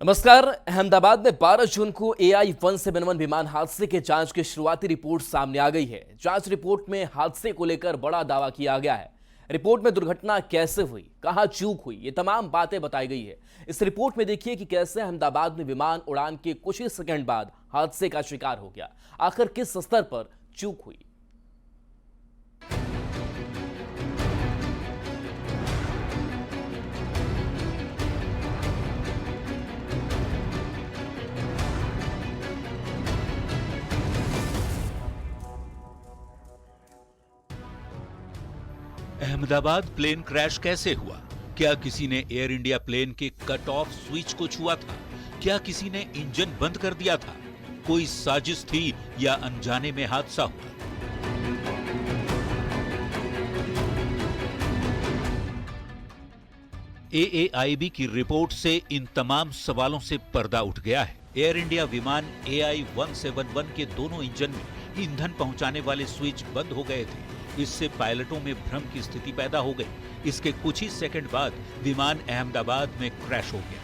नमस्कार। अहमदाबाद में 12 जून को AI-171 विमान हादसे के जांच की शुरुआती रिपोर्ट सामने आ गई है। जांच रिपोर्ट में हादसे को लेकर बड़ा दावा किया गया है। रिपोर्ट में दुर्घटना कैसे हुई, कहां चूक हुई, ये तमाम बातें बताई गई है। इस रिपोर्ट में देखिए कि कैसे अहमदाबाद में विमान उड़ान के कुछ ही सेकंड बाद हादसे का शिकार हो गया। आखिर किस स्तर पर चूक हुई। अहमदाबाद प्लेन क्रैश कैसे हुआ? क्या किसी ने एयर इंडिया प्लेन के कट ऑफ स्विच को छुआ था? क्या किसी ने इंजन बंद कर दिया था? कोई साजिश थी या अनजाने में हादसा हुआ? AAIB की रिपोर्ट से इन तमाम सवालों से पर्दा उठ गया है। एयर इंडिया विमान AI-171 के दोनों इंजन में ईंधन पहुंचाने वाले स्विच बंद हो गए थे। इससे पायलटों में भ्रम की स्थिति पैदा हो गई। इसके कुछ ही सेकंड बाद विमान अहमदाबाद में क्रैश हो गया।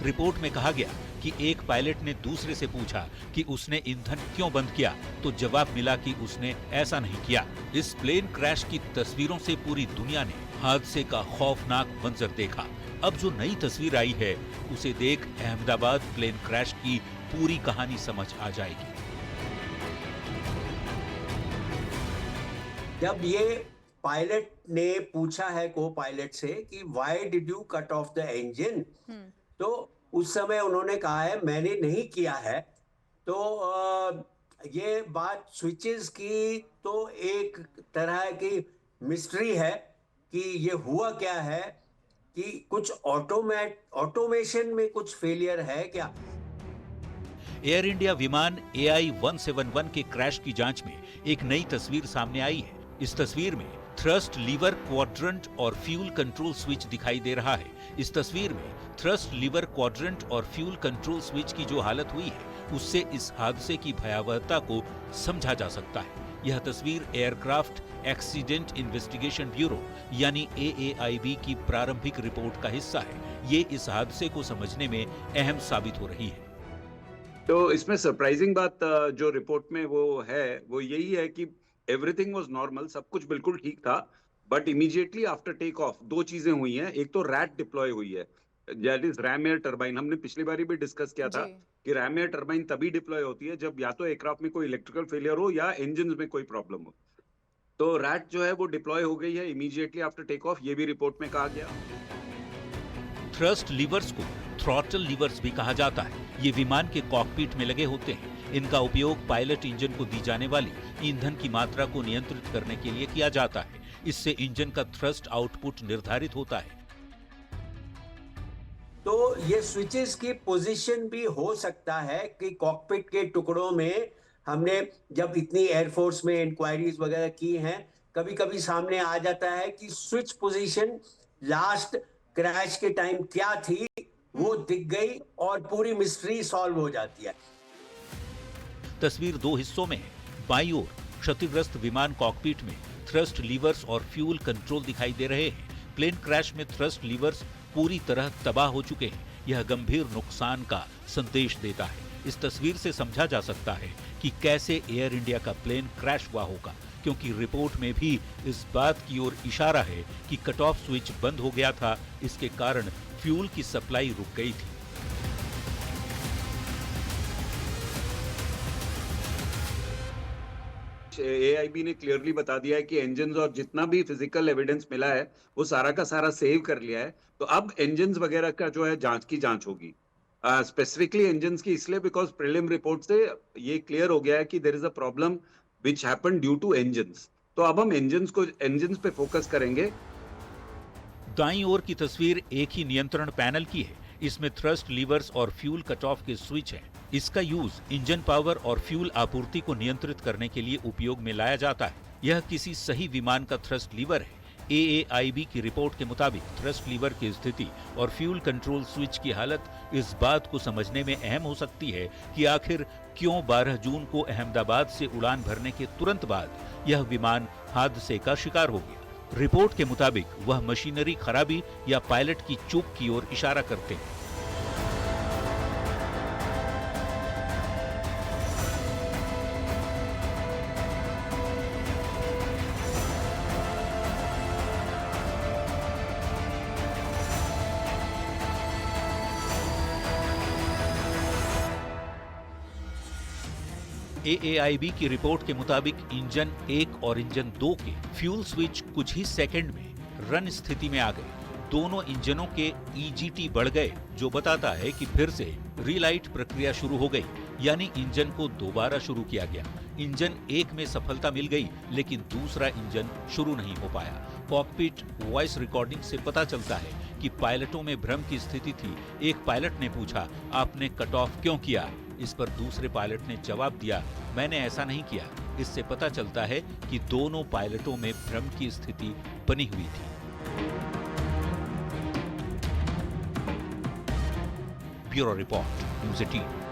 रिपोर्ट में कहा गया कि एक पायलट ने दूसरे से पूछा कि उसने ईंधन क्यों बंद किया, तो जवाब मिला कि उसने ऐसा नहीं किया। इस प्लेन क्रैश की तस्वीरों से पूरी दुनिया ने हादसे का खौफनाक मंजर देखा। अब जो नई तस्वीर आई है, उसे देख अहमदाबाद प्लेन क्रैश की पूरी कहानी समझ आ जाएगी। जब ये पायलट ने पूछा है को पायलट से कि why did you cut off the engine, तो उस समय उन्होंने कहा है मैंने नहीं किया है। तो ये बात स्विचेस की तो एक तरह की मिस्ट्री है कि ये हुआ क्या है, कि कुछ ऑटोमेशन में कुछ फेलियर है क्या। एयर इंडिया विमान AI-171 के क्रैश की जांच में एक नई तस्वीर सामने आई है। इस तस्वीर में थ्रस्ट लीवर क्वाड्रेंट और फ्यूल कंट्रोल स्विच दिखाई दे रहा है। इस तस्वीर में थ्रस्ट लीवर क्वाड्रेंट और फ्यूल कंट्रोल स्विच की जो हालत हुई है, उससे इस हादसे की भयावहता को समझा जा सकता है। यह तस्वीर एयरक्राफ्ट एक्सीडेंट इन्वेस्टिगेशन ब्यूरो यानी AAIB की प्रारंभिक रिपोर्ट का हिस्सा है। ये इस हादसे को समझने में अहम साबित हो रही है। तो इसमें सरप्राइजिंग बात जो रिपोर्ट में वो है वो यही है कि एवरीथिंग वाज नॉर्मल, सब कुछ बिल्कुल ठीक था, but immediately after take off दो चीजें हुई हैं। एक तो रैट डिप्लॉय हुई है, that is RAM air turbine. हमने पिछली बारी भी डिस्कस किया था कि रैम एयर टरबाइन तभी डिप्लॉय होती है जब या तो एयरक्राफ्ट में कोई इलेक्ट्रिकल फेलियर हो या इंजन में कोई प्रॉब्लम हो। तो रैट जो है वो डिप्लॉय हो गई है इमीडिएटली आफ्टर टेक ऑफ, ये भी रिपोर्ट में कहा गया। थ्रस्ट लीवर्स को थ्रॉटल लीवर्स भी कहा जाता है। ये विमान के कॉकपिट में लगे होते हैं। इनका उपयोग पायलट इंजन को दी जाने वाली ईंधन की मात्रा को नियंत्रित करने के लिए किया जाता है। इससे इंजन का थ्रस्ट आउटपुट निर्धारित होता है। तो ये स्विचेस की पोजीशन भी हो सकता है कि कॉकपिट के टुकड़ों में हमने जब इतनी एयरफोर्स में इंक्वायरीज वगैरह की हैं, कभी कभी सामने आ जाता है कि स्विच पोजीशन लास्ट क्रैश के टाइम क्या थी वो दिख गई और पूरी मिस्ट्री सॉल्व हो जाती है। तस्वीर दो हिस्सों में है। बाईं ओर क्षतिग्रस्त विमान कॉकपिट में थ्रस्ट लीवर्स और फ्यूल कंट्रोल दिखाई दे रहे हैं। प्लेन क्रैश में थ्रस्ट लीवर्स पूरी तरह तबाह हो चुके हैं। यह गंभीर नुकसान का संदेश देता है। इस तस्वीर से समझा जा सकता है कि कैसे एयर इंडिया का प्लेन क्रैश हुआ होगा, क्योंकि रिपोर्ट में भी इस बात की ओर इशारा है कि कट ऑफ स्विच बंद हो गया था। इसके कारण फ्यूल की सप्लाई रुक गई थी। AIB ने क्लियरली बता दिया है कि इंजन्स और जितना भी फिजिकल एविडेंस मिला है वो सारा का सारा सेव कर लिया है। तो अब इंजन्स वगैरह का जो है जांच होगी, स्पेसिफिकली इंजन्स की, इसलिए बिकॉज प्रीलिम रिपोर्ट से ये क्लियर हो गया है कि there is a problem which happened due to engines. तो अब हम इंजन्स पे फोकस करेंगे। दाईं ओर की तस्वीर एक ही नियंत्रण पैनल की है। इसमें थ्रस्ट लीवर्स और फ्यूल कट ऑफ के स्विच हैं। इसका यूज इंजन पावर और फ्यूल आपूर्ति को नियंत्रित करने के लिए उपयोग में लाया जाता है। यह किसी सही विमान का थ्रस्ट लीवर है। AAIB की रिपोर्ट के मुताबिक थ्रस्ट लीवर की स्थिति और फ्यूल कंट्रोल स्विच की हालत इस बात को समझने में अहम हो सकती है कि आखिर क्यों 12 जून को अहमदाबाद से उड़ान भरने के तुरंत बाद यह विमान हादसे का शिकार हो गया। रिपोर्ट के मुताबिक वह मशीनरी खराबी या पायलट की चूक की ओर इशारा करते हैं। AAIB की रिपोर्ट के मुताबिक इंजन 1 और इंजन 2 के फ्यूल स्विच कुछ ही सेकंड में रन स्थिति में आ गए। दोनों इंजनों के EGT बढ़ गए, जो बताता है कि फिर से रीलाइट प्रक्रिया शुरू हो गई, यानी इंजन को दोबारा शुरू किया गया। इंजन 1 में सफलता मिल गई, लेकिन दूसरा इंजन शुरू नहीं हो पाया। कॉकपिट वॉइस रिकॉर्डिंग से पता चलता है कि पायलटों में भ्रम की स्थिति थी। एक पायलट ने पूछा, आपने कट ऑफ क्यों किया? इस पर दूसरे पायलट ने जवाब दिया, मैंने ऐसा नहीं किया। इससे पता चलता है कि दोनों पायलटों में भ्रम की स्थिति बनी हुई थी। Bureau report, news 18।